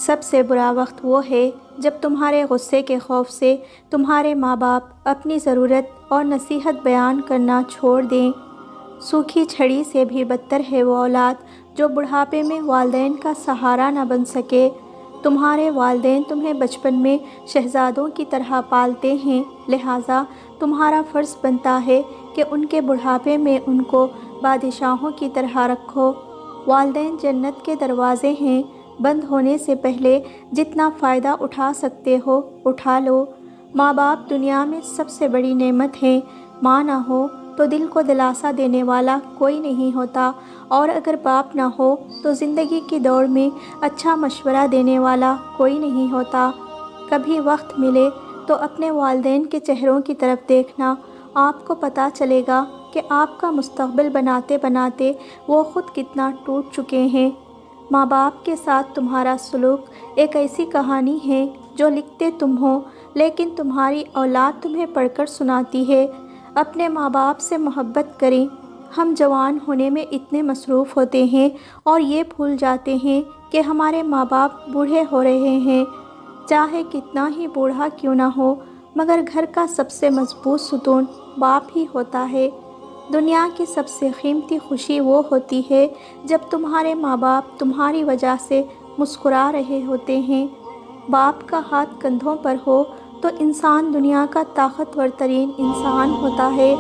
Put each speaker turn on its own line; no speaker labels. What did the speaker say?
سب سے برا وقت وہ ہے جب تمہارے غصے کے خوف سے تمہارے ماں باپ اپنی ضرورت اور نصیحت بیان کرنا چھوڑ دیں۔ سوکھی چھڑی سے بھی بدتر ہے وہ اولاد جو بڑھاپے میں والدین کا سہارا نہ بن سکے۔ تمہارے والدین تمہیں بچپن میں شہزادوں کی طرح پالتے ہیں، لہٰذا تمہارا فرض بنتا ہے کہ ان کے بڑھاپے میں ان کو بادشاہوں کی طرح رکھو۔ والدین جنت کے دروازے ہیں، بند ہونے سے پہلے جتنا فائدہ اٹھا سکتے ہو اٹھا لو۔ ماں باپ دنیا میں سب سے بڑی نعمت ہیں۔ ماں نہ ہو تو دل کو دلاسا دینے والا کوئی نہیں ہوتا، اور اگر باپ نہ ہو تو زندگی کی دوڑ میں اچھا مشورہ دینے والا کوئی نہیں ہوتا۔ کبھی وقت ملے تو اپنے والدین کے چہروں کی طرف دیکھنا، آپ کو پتہ چلے گا کہ آپ کا مستقبل بناتے بناتے وہ خود کتنا ٹوٹ چکے ہیں۔ ماں باپ کے ساتھ تمہارا سلوک ایک ایسی کہانی ہے جو لکھتے تم ہو، لیکن تمہاری اولاد تمہیں پڑھ کر سناتی ہے۔ اپنے ماں باپ سے محبت کریں۔ ہم جوان ہونے میں اتنے مصروف ہوتے ہیں اور یہ بھول جاتے ہیں کہ ہمارے ماں باپ بوڑھے ہو رہے ہیں۔ چاہے کتنا ہی بوڑھا کیوں نہ ہو، مگر گھر کا سب سے مضبوط ستون باپ ہی ہوتا ہے۔ دنیا کی سب سے قیمتی خوشی وہ ہوتی ہے جب تمہارے ماں باپ تمہاری وجہ سے مسکرا رہے ہوتے ہیں۔ باپ کا ہاتھ کندھوں پر ہو تو انسان دنیا کا طاقتور ترین انسان ہوتا ہے۔